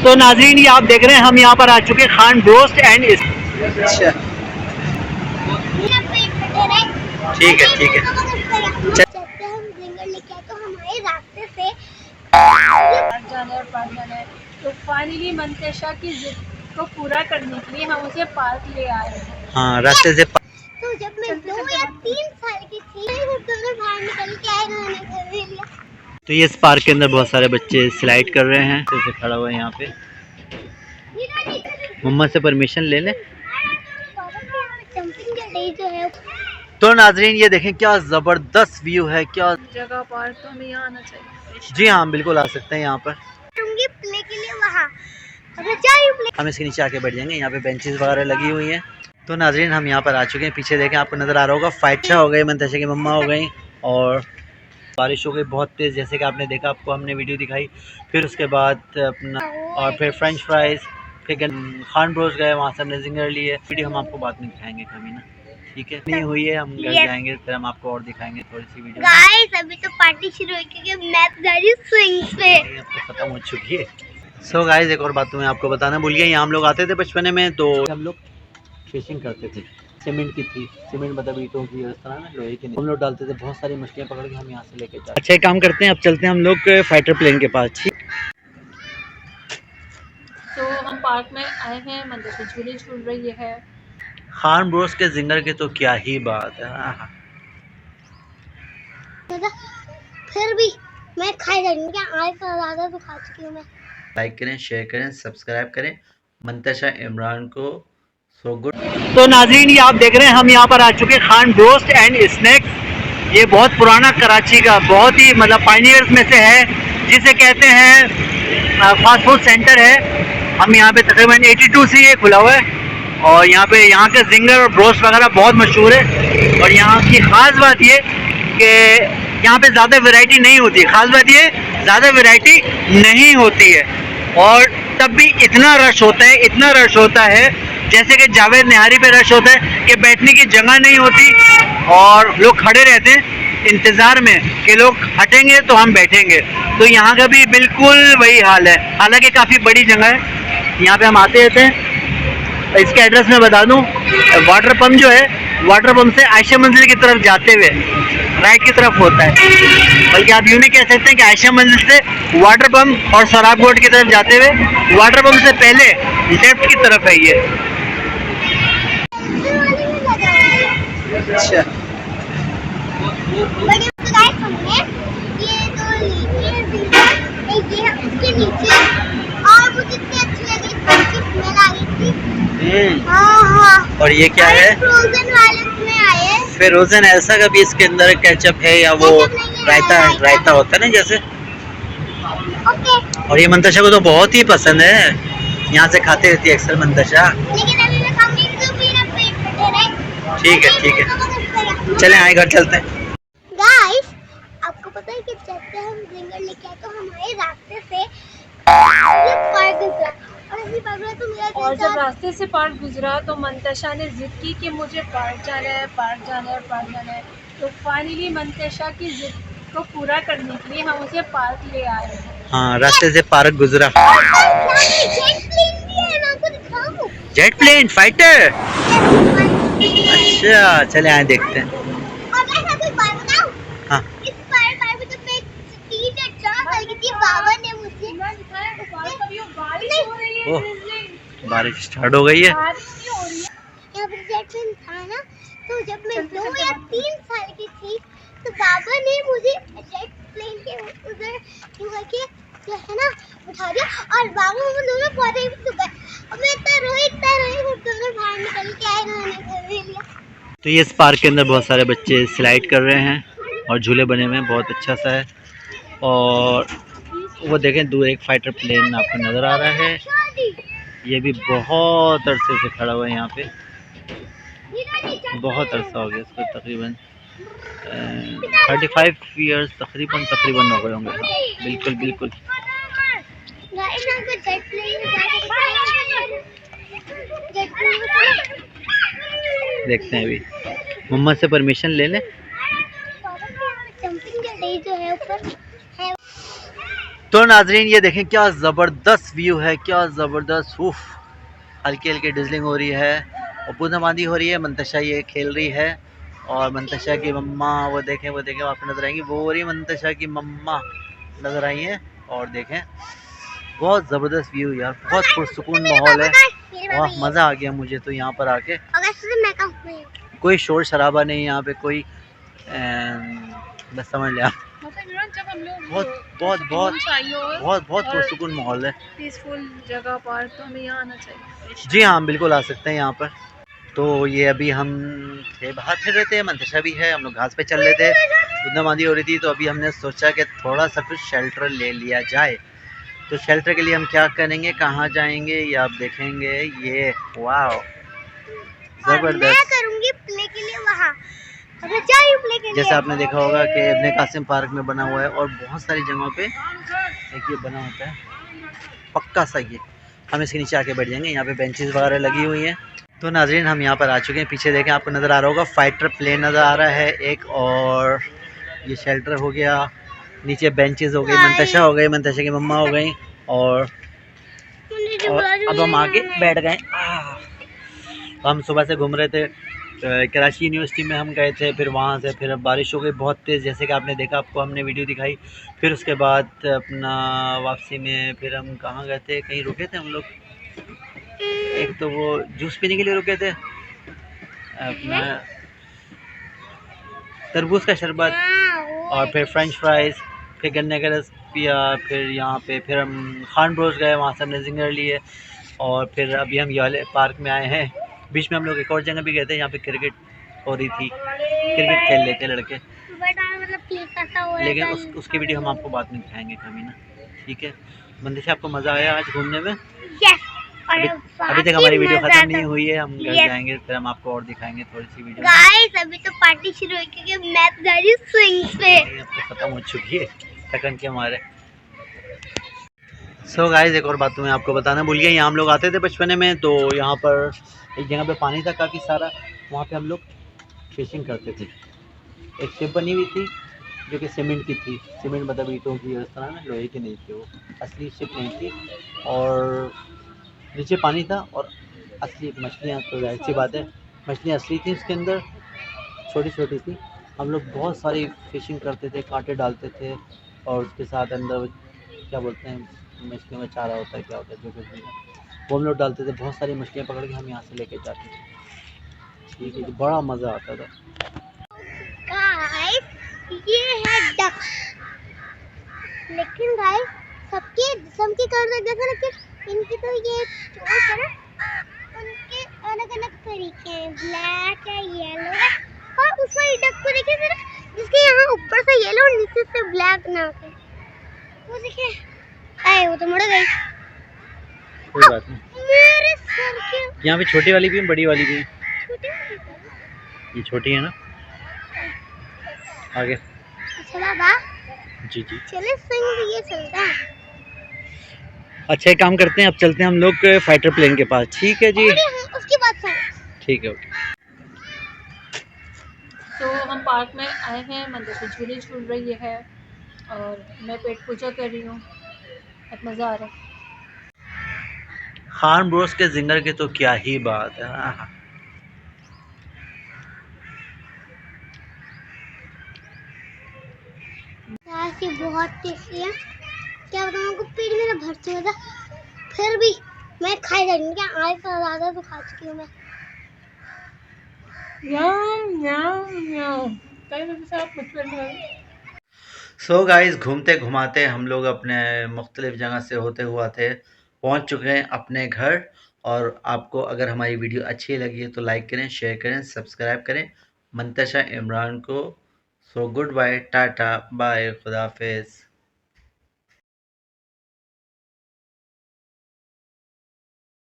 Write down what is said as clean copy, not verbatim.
तो नाज़रीन, ये आप देख रहे हैं हम यहाँ पर आ चुके हैं खान ब्रोस्ट एंड अच्छा ठीक है ठीक है। तो फाइनली मंतशा की जिद को पूरा करने के लिए हम उसे पार्क ले आए हैं। हाँ, रास्ते से तो जब मैं 2 या 3 साल की थी दोनों बाहर निकल के आए, उन्होंने घर ले लिया। तो ये इस पार्क के अंदर बहुत सारे बच्चे स्लाइड कर रहे हैं। तो खड़ा हुआ है यहाँ पे, मम्मा से परमिशन ले लें। तो नाजरीन, ये देखें क्या ज़बरदस्त व्यू है, क्या जगह पार्क, तो हमें यहाँ आना चाहिए। जी हाँ, बिल्कुल आ सकते हैं यहाँ पर। प्ले के लिए वहाँ हम इसके नीचे आके बैठ जाएंगे, यहाँ पे बेंचेस वगैरह लगी हुई हैं। तो नाजरीन, हम यहाँ पर आ चुके हैं। पीछे देखें, आपको नज़र आ रहा होगा फाइटर हो गई, मंतशा की मम्मा हो गई और बारिश हो गई बहुत तेज़, जैसे कि आपने देखा, आपको हमने वीडियो दिखाई। फिर उसके बाद अपना और फिर फ्रेंच फ्राइज़, फिर खान ब्रोस्ट गए, वहाँ से हमने जिंगर लिए। वीडियो हम आपको बाद में दिखाएंगे कभी ना, ठीक है? नहीं हुई है, हम घर जाएंगे फिर हम आपको और दिखाएंगे थोड़ी सी वीडियो। गाइस, अभी तो पार्टी शुरू हुई क्योंकि मैं जा रही हूं स्विंग्स पे। आपको खत्म हो चुकी है। सो गाइस, एक और बात तो मैं आपको बताना भूल गया, यहाँ हम लोग आते थे बचपने में, तो हम लोग फिशिंग करते थे। सीमेंट की थी, सीमेंट मतलब ईंटों की, इस तरह ना, लोहे की। हम लोग डालते थे, बहुत सारी मछलियाँ पकड़ के हम यहाँ से लेके जाते। अच्छा, एक काम करते हैं, अब चलते हैं हम लोग फाइटर प्लेन के पास। ठीक, तो हम पार्क में आए हैं, मंतशा झूले झूल रही है। खान ब्रोस्ट के जिंगर की तो क्या ही बात है। फिर भी मैं खाई जाऊंगी, क्या आज से ज़्यादा तो खा चुकी हूँ मैं। लाइक करें, शेयर करें, सब्सक्राइब करें मंतशा इमरान को। So good. तो नाज़रीन, ये आप देख रहे हैं हम यहाँ पर आ चुके हैं खान ब्रोस्ट एंड स्नैक्स। ये बहुत पुराना कराची का, बहुत ही मतलब पायनियर्स में से है, जिसे कहते हैं फास्ट फूड सेंटर है। हम यहाँ पे तकरीबन 82 से ये खुला हुआ है और यहाँ पे यहाँ के जिंगर और ब्रोस्ट वगैरह बहुत मशहूर है। और यहाँ की ख़ास बात ये कि यहाँ पे ज़्यादा वैरायटी नहीं होती है। ख़ास बात ये, ज़्यादा वैरायटी नहीं होती है और तब भी इतना रश होता है, इतना रश होता है, जैसे कि जावेद निहारी पे रश होता है कि बैठने की जगह नहीं होती और लोग खड़े रहते हैं इंतज़ार में कि लोग हटेंगे तो हम बैठेंगे। तो यहाँ का भी बिल्कुल वही हाल है, हालांकि काफ़ी बड़ी जगह है। यहाँ पे हम आते रहते हैं। इसका एड्रेस मैं बता दूँ, वाटर पम्प जो है, वाटर पम्प से आयशा मंजिल की तरफ जाते हुए राइट की तरफ होता है, बल्कि आप यूँ नहीं कह सकते कि आयशा मंजिल से वाटर पम्प और सराब रोड की तरफ जाते हुए वाटर पम्प से पहले लेफ्ट की तरफ है ये। अच्छा, और ये क्या है? फ्रोजन वाले में आए। फ्रोजन ऐसा कभी इसके अंदर केचप है या वो रायता होता है ना जैसे। और ये मंतशा को तो बहुत ही पसंद है, यहाँ से खाते रहती है अक्सर मंतशा। लेकिन अभी मैं खाऊंगी तो मेरा पेट भरेगा। ठीक है ठीक है, चलें आए घर चलते हैं। गाइस, आपको पता है कि जब से हम जिंगर लेके आए तो हमारे रास्ते से पार्क गुजरा और जब रास्ते से पार्क गुजरा तो मंतशा ने जिद की कि मुझे पार्क जाना है, पार्क जाना है, पार्क जाना है। तो फाइनली मंतशा की जिद को पूरा करने के लिए हम उसे पार्क ले आए हैं। हाँ, रास्ते से पार्क गुजरा। जेट प्लेन फाइटर, अच्छा चले आए देखते हैं। हाँ, ओह, बारिश स्टार्ट हो गई है। यहाँ पर जेट प्लेन था ना, तो जब मैं 2 या 3 साल की थी तो बाबा ने मुझे जेट प्लेन के उधर जो है ना उठा दिया और बाबा वो दोनों पौधे भी गए और मैं इतना रोई वो दोनों बाहर निकल के आए, उन्होंने घर ले लिया। तो ये इस पार्क के अंदर बहुत सारे बच्चे स्लाइड कर रहे हैं और झूले बने हुए हैं, बहुत अच्छा सा है। और वो देखें, दूर एक फाइटर प्लेन आपको नज़र आ रहा है, ये भी बहुत अरसे से खड़ा हुआ है यहाँ पे, बहुत अरसा हो गया इसको, तकरीबन 35 ईयर्स तकरीबन हो गए होंगे। बिल्कुल बिल्कुल। देखते हैं अभी, मम्मा से परमिशन ले लें। तो नाजरीन ये देखें क्या ज़बरदस्त व्यू है, क्या ज़बरदस्त। उफ, हल्की हल्की डिजलिंग हो रही है और बूंदाबांदी हो रही है। मंतशा ये खेल रही है और मंतशा की मम्मा वो देखें आपको नजर आएंगी, वो हो रही मंतशा की मम्मा नजर आई है। और देखें बहुत ज़बरदस्त व्यू यार, बहुत पुरसुकून माहौल है। वाह, मज़ा आ गया मुझे तो यहाँ पर आके। कोई शोर शराबा नहीं यहाँ पे, कोई बस समझ लिया, जब हम लोग बहुत बहुत बहुत बहुत बहुत और पुरसुकून माहौल है, पीसफुल जगह पर, तो हमें यहाँ आना चाहिए। जी हाँ बिल्कुल आ सकते हैं यहाँ पर। तो ये अभी हम थे बाहर फिर रहे थे, मंतशा भी है, हम लोग घास पे चल रहे थे, बूंदाबांदी हो रही थी। तो अभी हमने सोचा कि थोड़ा सा कुछ शेल्टर ले लिया जाए। तो शेल्टर के लिए हम क्या करेंगे, कहाँ जाएंगे ये आप देखेंगे। ये वाह जबरदस्त, करूंगी प्ले के लिए वहाँ, प्ले के लिए। जैसे आपने देखा होगा कि इब्ने कासिम पार्क में बना हुआ है और बहुत सारी जगहों पे एक ये बना होता है पक्का सा। ये हम इसके नीचे आके बैठ जाएंगे, यहाँ पे बेंचेस वगैरह लगी हुई हैं। तो नाजरीन हम यहाँ पर आ चुके हैं, पीछे देखें आपको नज़र आ रहा होगा फाइटर प्लेन नज़र आ रहा है एक, और ये शेल्टर हो गया, नीचे बेंचेस हो गई, मंतशा हो गई, मंतशा की मम्मा हो गई, और अब हम आके बैठ गए। हम सुबह से घूम रहे थे, कराची यूनिवर्सिटी में हम गए थे, फिर वहाँ से फिर बारिश हो गई बहुत तेज़, जैसे कि आपने देखा, आपको हमने वीडियो दिखाई। फिर उसके बाद अपना वापसी में फिर हम कहाँ गए थे, कहीं रुके थे हम लोग, एक तो वो जूस पीने के लिए रुके थे, अपना तरबूज का शरबत, और फिर फ्रेंच फ्राइज़, फिर गन्ने का रस पिया। फिर यहाँ पे फिर हम खान ब्रोस गए, वहाँ से हमने जिंगर लिए, और फिर अभी हम ये वाले पार्क में आए हैं। बीच में हम लोग एक और जगह भी गए थे, यहाँ पे क्रिकेट हो रही थी, क्रिकेट खेल लेते लड़के, लेकिन उसकी वीडियो हम आपको बाद में दिखाएंगे कभी ना, ठीक है। मंदिर आपको मज़ा आया आज घूमने में? अभी तक हमारी वीडियो खत्म नहीं हुई है, हम घर जाएंगे फिर हम आपको और दिखाएंगे थोड़ी सी वीडियो। गाइस अभी तो पार्टी शुरू हुई क्योंकि मैं जा रही हूं स्विंग्स पे। अब तो खत्म हो चुकी है थकन के हमारे। सो गाइस एक और बात तो मैं आपको बताना भूल गया, यहाँ हम लोग आते थे बचपने में, तो यहाँ पर एक जगह पे पानी था काफ़ी सारा, वहाँ पे हम लोग फिशिंग करते थे। एक शिप बनी हुई थी जो कि सीमेंट की थी, सीमेंट मतलब ईंटों की, इस तरह ना, लोहे की नहीं थी, वो असली शिप नहीं थी, और नीचे पानी था और असली मछलियाँ, तो जाहिर सी बात है मछलियाँ असली थी उसके अंदर, छोटी छोटी थी। हम लोग बहुत सारी फिशिंग करते थे, कांटे डालते थे, और उसके साथ अंदर क्या बोलते हैं मछलियों में चारा होता है, क्या होता है जो कुछ भी है, वो हम लोग डालते थे। बहुत सारी मछलियाँ पकड़ के हम यहाँ से लेके जाते थे, ठीक है, बड़ा मज़ा आता था। गाइस ये है डक, लेकिन गाइस सबके जिस्म की कलर देखो, लेकिन इनकी तो ये चोंच है ना, उनके अलग अलग तरीके हैं, ब्लैक है, येलो है, और उस वाली डक को देखिए जरा, जिसके यहाँ ऊपर से येलो और नीचे से ब्लैक ना हो, वो देखिए, आए वो तो मुड़ गई। कोई बात नहीं, मेरे सर के यहाँ पे छोटी वाली भी है, बड़ी वाली भी है, छोटी वाली ये छोटी है ना, आगे। अच्छा बाबा, जी जी, चले स्विंग भी ये चलता है। अच्छा एक काम करते हैं, अब चलते हैं हम लोग फाइटर प्लेन के पास, ठीक है जी, उसकी बात सुन। ठीक है ओके। तो हम पार्क में आए हैं, मंदिर से झूले झूल रही है और मैं पेट पूजा कर रही हूँ, बहुत मज़ा आ रहा है। खान ब्रोस के जिंगर की तो क्या ही बात है। ये बहुत टेस्टी है, क्या बताऊँ आपको, पेट मेरा भर चुका था, फिर भी मैं खाई जा रही हूँ, क्या आज से ज़्यादा तो खा चुकी हूँ मैं। सो गाइस घूमते घुमाते हम लोग अपने मुख्तलिफ जगह से होते हुए थे पहुंच चुके हैं अपने घर। और आपको अगर हमारी वीडियो अच्छी लगी है तो लाइक करें, शेयर करें, सब्सक्राइब करें मंतशा इमरान को। So good bye, tata bye, खुदा हाफिज़।